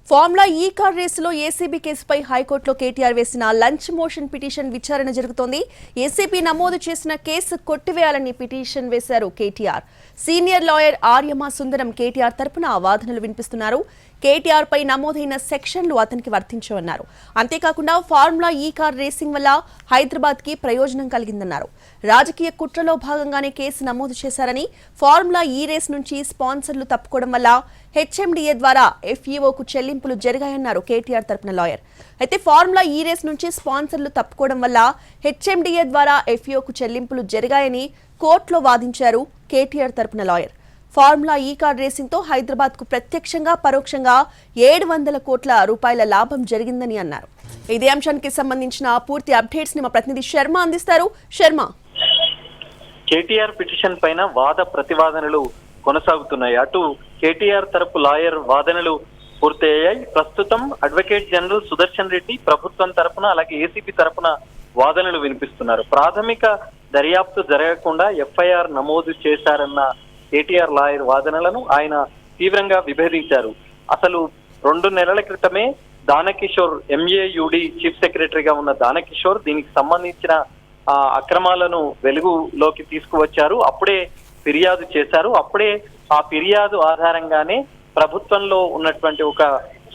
Formula ఈ car రేసులో ACB కేసుపై హైకోర్టులో కేటీఆర్ వేసిన లంచ్ మోషన్ పిటిషన్ విచారణ జరుగుతోంది. ఏసీబీ నమోదు చేసిన కేసు కొట్టివేయాలని పిటిషన్ వేశారు కేటీఆర్. సీనియర్ లాయర్ ఆర్యమా సుందరం కేటీఆర్ తరపున వాదనలు వినిపిస్తున్నారు. కేటీఆర్ పై నమోదైన సెక్షన్లు అతనికి వర్తించవన్నారు. అంతేకాకుండా ఫార్ములా ఈ కార్ రేసింగ్ వల్ల హైదరాబాద్ కి ప్రయోజనం కలిగిందన్నారు. రాజకీయ కుట్రలో భాగంగానే కేసు నమోదు చేశారని, ఫార్ములా ఈ రేస్ నుంచి స్పాన్సర్లు తప్పుకోవడం వల్ల హెచ్ఎండిఏ ద్వారా ఎఫ్ఈఓకు చెల్లింపులు జరిగాయన్నారు కేటీఆర్ తరపున లాయర్. అయితే ఫార్ములా ఈ రేస్ నుంచి స్పాన్సర్లు తప్పుకోవడం వల్ల హెచ్ఎండిఏ ద్వారా ఎఫ్ఈఓకు చెల్లింపులు జరిగాయని కోర్టులో వాదించారు కేటీఆర్ తరపున లాయర్. ఫార్ములా ఈ కార్ రేసింగ్ తో హైదరాబాద్ కు ప్రత్యక్షంగా పరోక్షంగా 700 కోట్ల రూపాయల లాభం జరిగిందని అన్నారు. ఇదే అంశానికి సంబంధించిన పూర్తి అప్డేట్స్ ని మా ప్రతినిధి శర్మ అందిస్తారు. శర్మ, కేటీఆర్ పిటిషన్ పైన వాద ప్రతివాదనలు కొనసాగుతున్నాయి. అటు కేటీఆర్ తరపు లాయర్ వాదనలు పూర్తయ్యాయి. ప్రస్తుతం అడ్వకేట్ జనరల్ సుదర్శన్ రెడ్డి ప్రభుత్వం తరపున అలాగే ఏసీబీ తరపున వాదనలు వినిపిస్తున్నారు. ప్రాథమిక దర్యాప్తు జరగకుండా ఎఫ్ఐఆర్ నమోదు చేశారన్న కేటీఆర్ లాయర్ వాదనలను ఆయన తీవ్రంగా విభేదించారు. అసలు 2 నెలల క్రితమే దానకిషోర్ ఎంఏయుడి చీఫ్ సెక్రటరీగా ఉన్న దానకిషోర్ దీనికి సంబంధించిన అక్రమాలను వెలుగులోకి తీసుకువచ్చారు. అప్పుడే ఫిర్యాదు చేశారు. అప్పుడే ఆ ఫిర్యాదు ఆధారంగానే ప్రభుత్వంలో ఉన్నటువంటి ఒక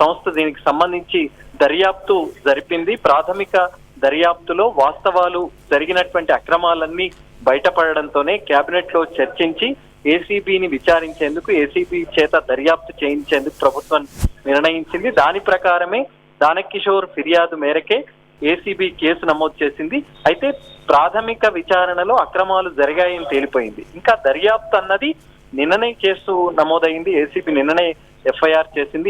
సంస్థ దీనికి సంబంధించి దర్యాప్తు జరిపింది. ప్రాథమిక దర్యాప్తులో వాస్తవాలు జరిగినటువంటి అక్రమాలన్నీ బయటపడడంతోనే కేబినెట్ లో చర్చించి ఏసీబీని విచారించేందుకు, ఏసీబీ చేత దర్యాప్తు చేయించేందుకు ప్రభుత్వం నిర్ణయించింది. దాని ప్రకారమే దానకిషోర్ ఫిర్యాదు మేరకే ఏసీబీ కేసు నమోదు చేసింది. అయితే ప్రాథమిక విచారణలో అక్రమాలు జరిగాయని తేలిపోయింది. ఇంకా దర్యాప్తు అన్నది నిన్ననే కేసు నమోదైంది. ఏసీబీ నిన్ననే ఎఫ్ఐఆర్ చేసింది.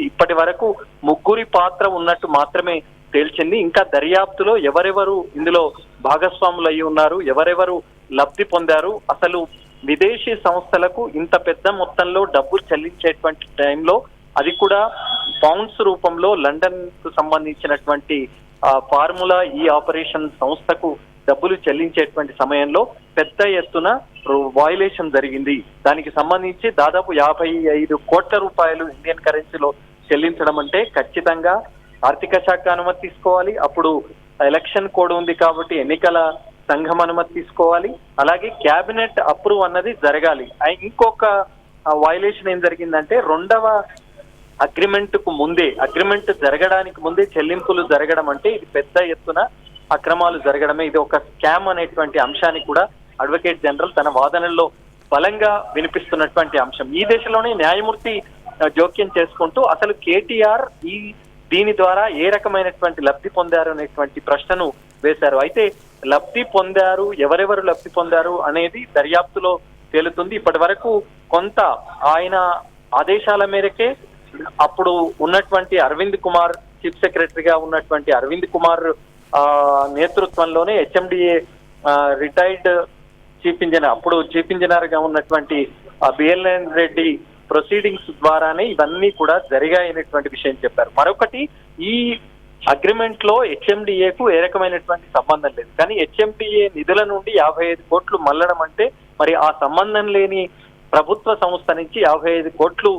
ఇప్పటి వరకు 3 పాత్ర ఉన్నట్టు మాత్రమే తేల్చింది. ఇంకా దర్యాప్తులో ఎవరెవరు ఇందులో భాగస్వాములు అయి ఉన్నారు, ఎవరెవరు లబ్ధి పొందారు, అసలు విదేశీ సంస్థలకు ఇంత పెద్ద మొత్తంలో డబ్బులు చెల్లించేటువంటి టైంలో, అది కూడా పౌండ్స్ రూపంలో లండన్ కు సంబంధించినటువంటి ఫార్ములా ఈ ఆపరేషన్ సంస్థకు డబ్బులు చెల్లించేటువంటి సమయంలో పెద్ద ఎత్తున వయలేషన్ జరిగింది. దానికి సంబంధించి దాదాపు 55 కోట్ల రూపాయలు ఇండియన్ కరెన్సీలో చెల్లించడం అంటే ఖచ్చితంగా ఆర్థిక శాఖ అనుమతి తీసుకోవాలి. అప్పుడు ఎలక్షన్ కోడ్ ఉంది కాబట్టి ఎన్నికల సంఘం అనుమతి తీసుకోవాలి. అలాగే క్యాబినెట్ అప్రూవ్ అన్నది జరగాలి. ఇంకొక వయలేషన్ ఏం జరిగిందంటే, 2వ అగ్రిమెంట్ కు ముందే, అగ్రిమెంట్ జరగడానికి ముందే చెల్లింపులు జరగడం అంటే ఇది పెద్ద ఎత్తున అక్రమాలు జరగడమే. ఇది ఒక స్కామ్ అనేటువంటి అంశాన్ని కూడా అడ్వకేట్ జనరల్ తన వాదనల్లో బలంగా వినిపిస్తున్నటువంటి అంశం. ఈ దేశంలోనే న్యాయమూర్తి జోక్యం చేసుకుంటూ అసలు కేటీఆర్ దీని ద్వారా ఏ రకమైనటువంటి లబ్ధి పొందారు అనేటువంటి ప్రశ్నను వేశారు. అయితే లబ్ధి పొందారు, ఎవరెవరు లబ్ధి పొందారు అనేది దర్యాప్తులో తేలుతుంది. ఇప్పటి వరకు కొంత ఆయన ఆదేశాల మేరకే అప్పుడు ఉన్నటువంటి అరవింద్ కుమార్, చీఫ్ సెక్రటరీగా ఉన్నటువంటి అరవింద్ కుమార్ నేతృత్వంలోనే హెచ్ఎండిఏ రిటైర్డ్ చీఫ్ ఇంజనీర్, అప్పుడు చీఫ్ ఇంజనీర్ గా ఉన్నటువంటి బిఎల్ఎన్ రెడ్డి ప్రొసీడింగ్స్ ద్వారానే ఇవన్నీ కూడా జరిగాయనేటువంటి విషయం చెప్పారు. మరొకటి, ఈ అగ్రిమెంట్ లో హెచ్ఎండిఏకు ఏ రకమైనటువంటి సంబంధం లేదు. కానీ హెచ్ఎండిఏ నిధుల నుండి 55 కోట్లు మళ్ళడం అంటే, మరి ఆ సంబంధం లేని ప్రభుత్వ సంస్థ నుంచి 55 కోట్లు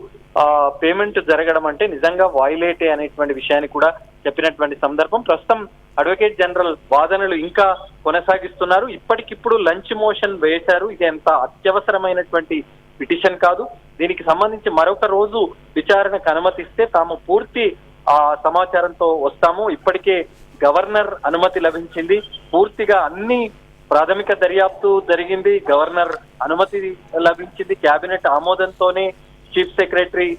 పేమెంట్ జరగడం అంటే నిజంగా వాయిలేటే అనేటువంటి విషయాన్ని కూడా చెప్పినటువంటి సందర్భం. ప్రస్తుతం అడ్వకేట్ జనరల్ వాదనలు ఇంకా కొనసాగిస్తున్నారు. ఇప్పటికిప్పుడు లంచ్ మోషన్ వేశారు. ఇది ఎంత అత్యవసరమైనటువంటి పిటిషన్ కాదు. దీనికి సంబంధించి మరొక రోజు విచారణకు అనుమతిస్తే తాము పూర్తి సమాచారంతో వస్తాము. ఇప్పటికే గవర్నర్ అనుమతి లభించింది. పూర్తిగా అన్ని ప్రాథమిక దర్యాప్తు జరిగింది. గవర్నర్ అనుమతి లభించింది. కేబినెట్ ఆమోదంతోనే చీఫ్ సెక్రటరీ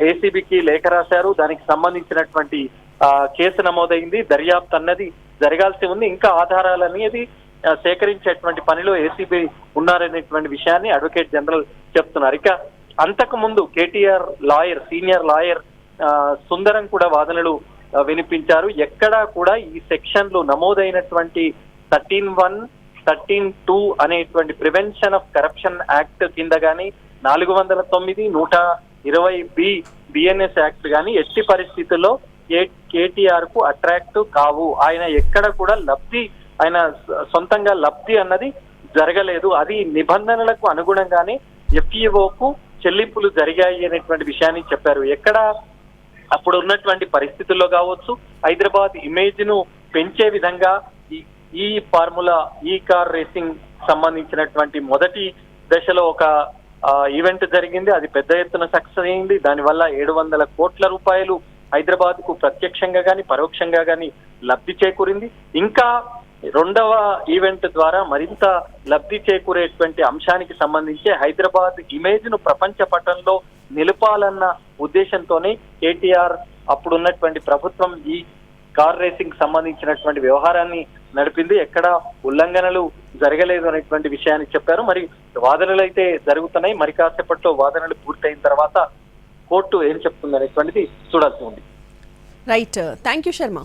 ఏసీబీకి లేఖ రాశారు. దానికి సంబంధించినటువంటి కేసు నమోదైంది. దర్యాప్తు అన్నది జరగాల్సి ఉంది. ఇంకా ఆధారాలు అనేది సేకరించేటువంటి పనిలో ఏసీబీ ఉన్నారనేటువంటి విషయాన్ని అడ్వకేట్ జనరల్ చెప్తున్నారు. ఇక అంతకు ముందు కేటీఆర్ లాయర్, సీనియర్ లాయర్ సుందరం కూడా వాదనలు వినిపించారు. ఎక్కడా కూడా ఈ సెక్షన్లు నమోదైనటువంటి 13(1), 13(2) అనేటువంటి ప్రివెన్షన్ ఆఫ్ కరప్షన్ యాక్ట్ కింద గానీ, 409, 120B బిఎన్ఎస్ యాక్ట్ గానీ ఎట్టి పరిస్థితుల్లో కేటీఆర్ కు అట్రాక్ట్ కావు. ఆయన ఎక్కడ కూడా ఆయన సొంతంగా లబ్ధి అన్నది జరగలేదు. అది నిబంధనలకు అనుగుణంగానే ఎఫ్ఈఓకు చెల్లింపులు జరిగాయి అనేటువంటి విషయాన్ని చెప్పారు. ఎక్కడ అప్పుడు ఉన్నటువంటి పరిస్థితుల్లో కావచ్చు, హైదరాబాద్ ఇమేజ్ ను పెంచే విధంగా ఈ ఫార్ములా ఈ కార్ రేసింగ్ సంబంధించినటువంటి మొదటి దశలో ఒక ఈవెంట్ జరిగింది. అది పెద్ద ఎత్తున సక్సెస్ అయింది. దానివల్ల 700 కోట్ల రూపాయలు హైదరాబాద్ కు ప్రత్యక్షంగా గాని పరోక్షంగా గాని లబ్ధి చేకూరింది. ఇంకా రెండవ ఈవెంట్ ద్వారా మరింత లబ్ధి చేకూరేటువంటి అంశానికి సంబంధించి హైదరాబాద్ ఇమేజ్ ను ప్రపంచ పటంలో నిలపాలన్న ఉద్దేశంతోనే కేటీఆర్ అప్పుడున్నటువంటి ప్రభుత్వం ఈ కార్ రేసింగ్ సంబంధించినటువంటి వ్యవహారాన్ని నడిపింది. ఎక్కడ ఉల్లంఘనలు జరగలేదు అనేటువంటి విషయాన్ని చెప్పారు. మరి వాదనలు అయితే జరుగుతున్నాయి. మరి కాసేపట్లో వాదనలు పూర్తయిన తర్వాత కోర్టు ఏం చెప్తుంది అనేటువంటిది చూడాల్సి ఉంది. Right, thank you Sharma.